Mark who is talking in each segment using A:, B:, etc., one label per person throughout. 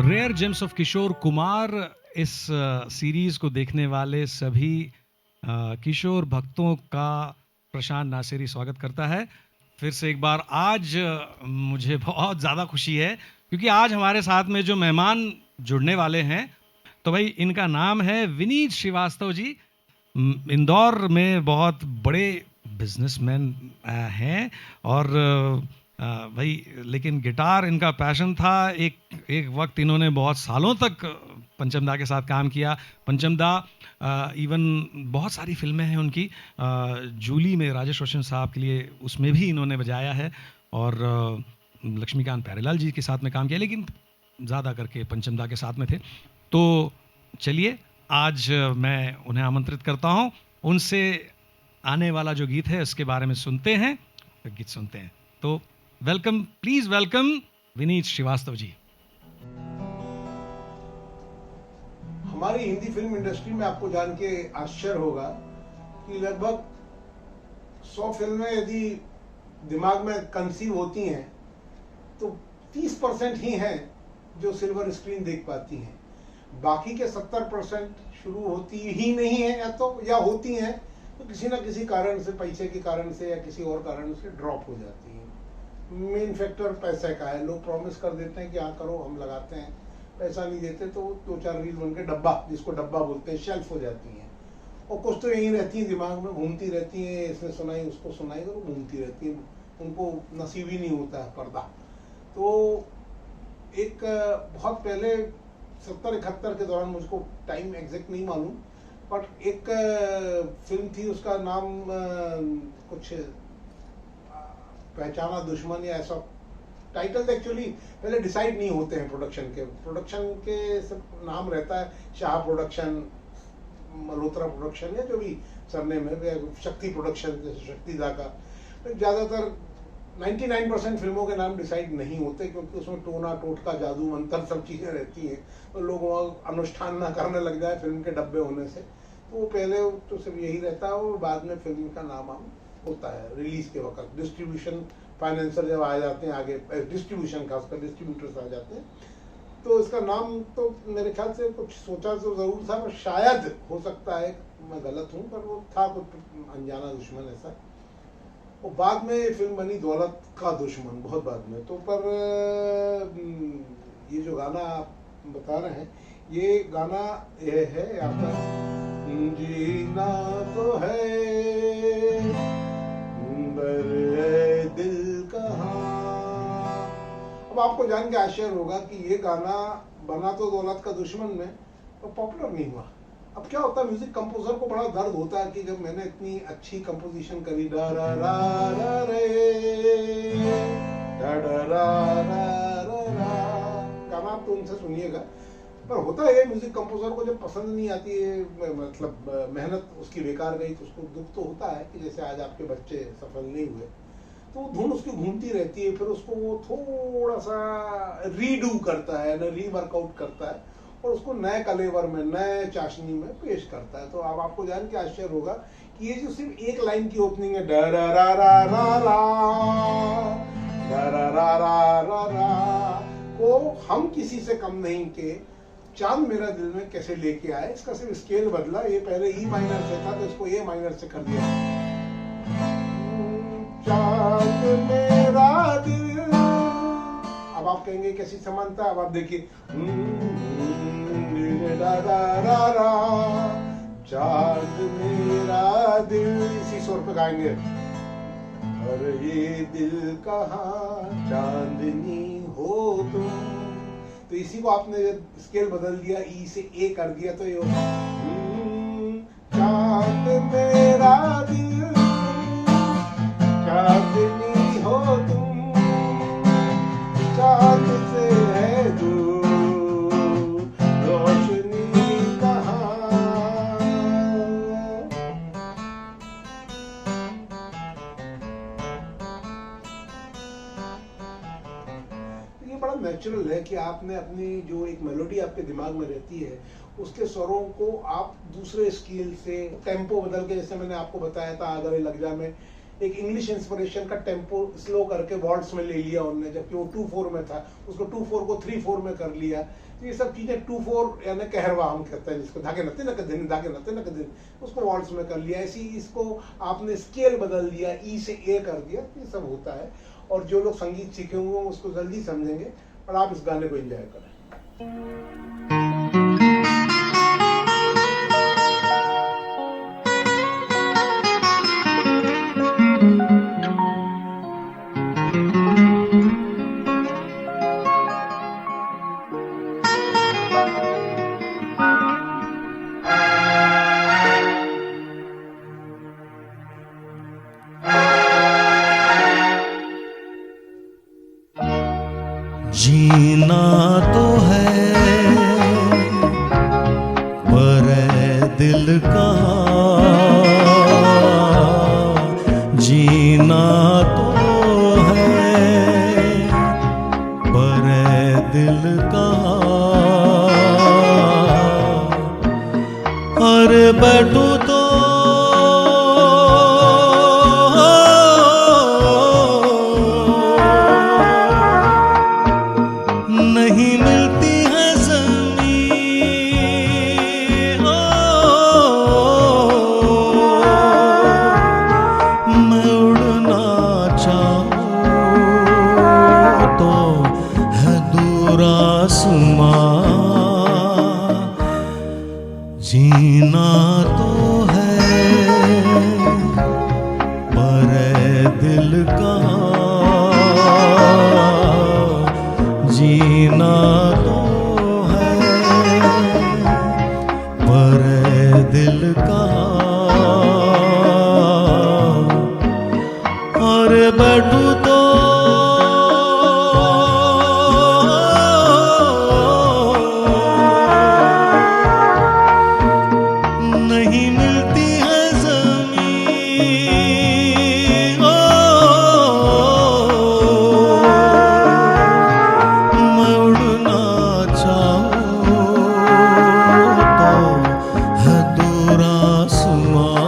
A: Rare James of Kishore Kumar इस series को देखने वाले सभी किशोर भक्तों का प्रशांत नासिरी स्वागत करता है। फिर से एक बार आज मुझे बहुत ज़्यादा खुशी है क्योंकि आज हमारे साथ में जो मेहमान जुड़ने वाले हैं, तो भाई इनका नाम है विनीत श्रीवास्तव जी। इंदौर में बहुत बड़े बिजनेसमैन हैं और भाई लेकिन गिटार इनका पैशन था। एक एक वक्त इन्होंने बहुत सालों तक पंचमदा के साथ काम किया। पंचमदा इवन बहुत सारी फिल्में हैं उनकी। जूली में राजेश रोशन साहब के लिए उसमें भी इन्होंने बजाया है और लक्ष्मीकांत प्यारेलाल जी के साथ में काम किया, लेकिन ज़्यादा करके पंचमदा के साथ में थे। तो चलिए आज मैं उन्हें आमंत्रित करता हूं, उनसे आने वाला जो गीत है इसके बारे में सुनते हैं, गीत सुनते हैं। तो welcome, please welcome Vineet Srivastava ji.
B: हमारी हिंदी फिल्म इंडस्ट्री में आपको जान के आश्चर्य होगा कि लगभग 100 फिल्में यदि दिमाग में कंसीव होती हैं तो 30% ही हैं जो सिल्वर स्क्रीन देख पाती हैं। बाकी के 70% शुरू होती ही नहीं है या होती हैं तो किसी ना किसी कारण से, पैसे के कारण से या किसी और कारण से ड्रॉप हो जाती हैं। मेन फैक्टर पैसे का है। लोग प्रॉमिस कर देते हैं कि हाँ करो, हम लगाते हैं, पैसा नहीं देते तो 2-4 रील बन के डब्बा, जिसको डब्बा बोलते हैं, शेल्फ हो जाती हैं। और कुछ तो यही रहती हैं, दिमाग में घूमती रहती हैं, इसने सुनाई उसको सुनाई, तो घूमती रहती हैं, उनको नसीब ही नहीं होता है पर्दा। तो एक बहुत पहले 70-71 के दौरान, मुझको टाइम एग्जैक्ट नहीं मालूम, बट एक फिल्म थी, उसका नाम कुछ पहचाना दुश्मन या ऐसा टाइटल। एक्चुअली पहले डिसाइड नहीं होते हैं प्रोडक्शन के सब नाम रहता है, शाह प्रोडक्शन, मल्होत्रा प्रोडक्शन, या जो भी सरनेम है, शक्ति प्रोडक्शन जैसे शक्तिदा का। ज़्यादातर 99% फिल्मों के नाम डिसाइड नहीं होते क्योंकि उसमें टोना टोटका, जादू मंत्र सब चीज़ें रहती हैं, तो लोग वहाँ अनुष्ठान ना करने लग जाए फिल्म के डब्बे होने से। तो वो पहले तो सिर्फ यही रहता है और बाद में फिल्म का नाम होता है रिलीज के वक्त। डिस्ट्रीब्यूशन फाइनेंसर जब आ जाते हैं आगे, डिस्ट्रीब्यूशन का उसका डिस्ट्रीब्यूटर्स आ जाते हैं, तो इसका नाम तो मेरे ख्याल से कुछ सोचा तो ज़रूर था, पर शायद हो सकता है मैं गलत हूँ, पर वो था कुछ अनजाना दुश्मन ऐसा। और बाद में फिल्म बनी दौलत का दुश्मन, बहुत बाद में। तो पर ये जो गाना आप बता रहे हैं, ये गाना ये है आपका जीना तो है दिल कहाँ। अब आपको जान के आश्चर्य होगा कि ये गाना बना तो दौलत का दुश्मन में, तो पॉपुलर नहीं हुआ। अब क्या होता है, म्यूजिक कंपोजर को बड़ा दर्द होता है कि जब मैंने इतनी अच्छी कंपोजिशन करी, डा रा रा रा रे, डा रा रा रा रा, गाना आप तो उनसे सुनिएगा, पर होता है म्यूजिक कंपोजर को जब पसंद नहीं आती है, मतलब मेहनत उसकी बेकार गई, तो उसको दुख तो होता है कि जैसे आज आपके बच्चे सफल नहीं हुए, तो धुन उसकी घूमती रहती है, फिर उसको वो थोड़ा सा रीडू करता है, रीवर्कआउट करता है और उसको नए कलेवर में, नए चाशनी में पेश करता है। तो अब आपको जान के आश्चर्य होगा कि ये जो सिर्फ एक लाइन की ओपनिंग है, डा रा रा रा रा रा, डा रा रा रा रा रा, को हम किसी से कम नहीं के चांद मेरा दिल में कैसे लेके आए, इसका सिर्फ स्केल बदला। ये पहले ई माइनर से था तो इसको ए माइनर से कर दिया। चांद मेरा दिल, अब आप कहेंगे कैसी समानता, अब आप देखिए, चांद मेरा दिल, इसी स्वर पे गाएंगे, और ये दिल कहाँ चांदनी हो तुम। तो इसी को आपने स्केल बदल दिया, ई से ए कर दिया, तो ये चांद मेरा दिल चांदनी हो तुम, चांद से है दूर रोशनी कहाँ। ये बड़ा नेचुरल है कि आपने अपनी जो एक मेलोडी आपके दिमाग में रहती है, उसके स्वरों को आप दूसरे स्केल से टेम्पो बदल के, जैसे मैंने आपको बताया था आगरे लग जा में, एक इंग्लिश इंस्पिरेशन का टेम्पो स्लो करके वॉल्ट्स में ले लिया उन्होंने, जबकि वो 2/4 में था, उसको 2/4 को 3/4 में कर लिया। तो ये सब चीजें 2/4 यानी कहरवा हम कहते हैं जिसको, धागे नते न दिन, धागे नते न दिन, उसको वॉल्ट्स में कर लिया। ऐसी इसको आपने स्केल बदल दिया, ई से ए कर दिया, ये सब होता है। और जो लोग संगीत सीखे हुए हैं उसको जल्दी समझेंगे, और आप इस गाने को एंजॉय करें।
C: जीना तो है पर दिल का, जीना तो है पर दिल का, और बैठूं तो नहीं मिलती है ज़मीन, मैं उड़ना चाहूं तो है दूर आसमां। जीना तो है पर दिल का, जीना तो है पर दिल का, और बैठूं तो नहीं मिलती है ज़मीन, मैं उड़ना चाहूं तो है दूर आसमां।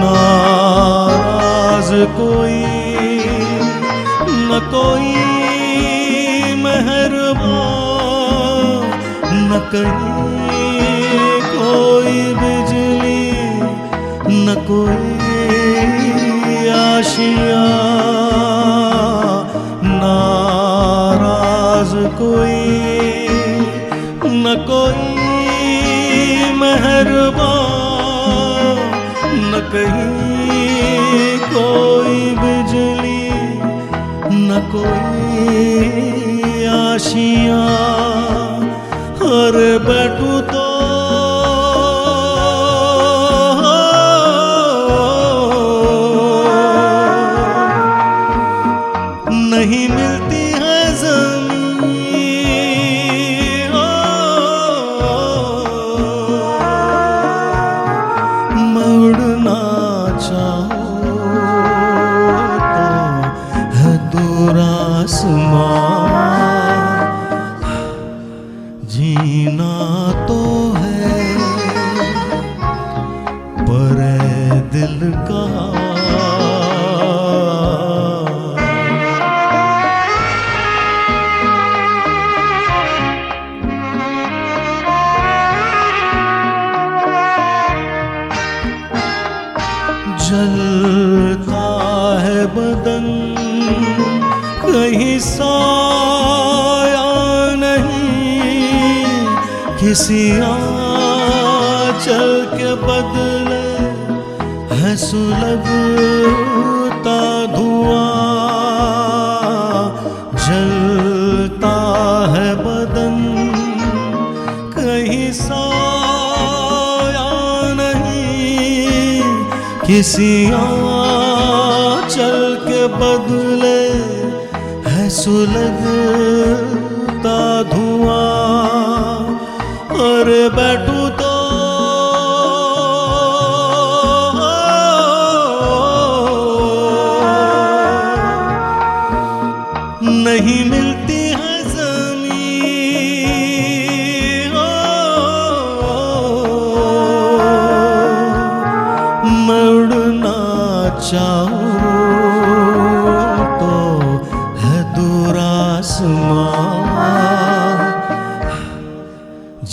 C: नाराज कोई न कोई मेहरबान, न कहीं कोई बिजली, न कोई आशिया। नाराज कोई न कोई मेहरबान, न कहीं कोई बिजली, न कोई आशिया, और बैठूं तो नहीं मिलती है ज़मीन, मैं उड़ना चाहूं तो है दूर आसमां। जीना तो है पर दिल का, जलता है बदन कहीं साया नहीं, किसी आंचल के बदले है सुलगता धुआं। जलता है बदन कहीं साया नहीं, किसी आंचल के बदले है सुलगता धुआं, और बैठूं तो नहीं मिलती है ज़मीन, चाहूं तो है दूर आसमां,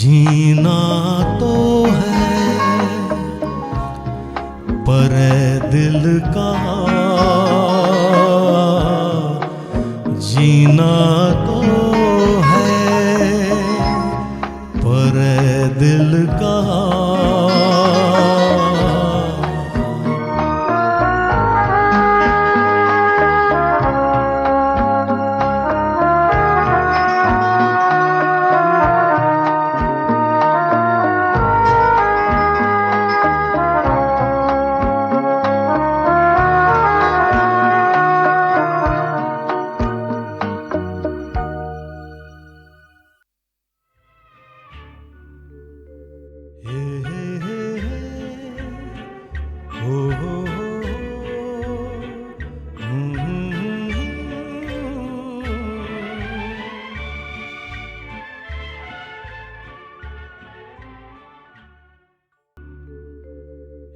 C: जीना तो है पर दिल का, जीना तो है पर दिल का।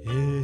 C: Hey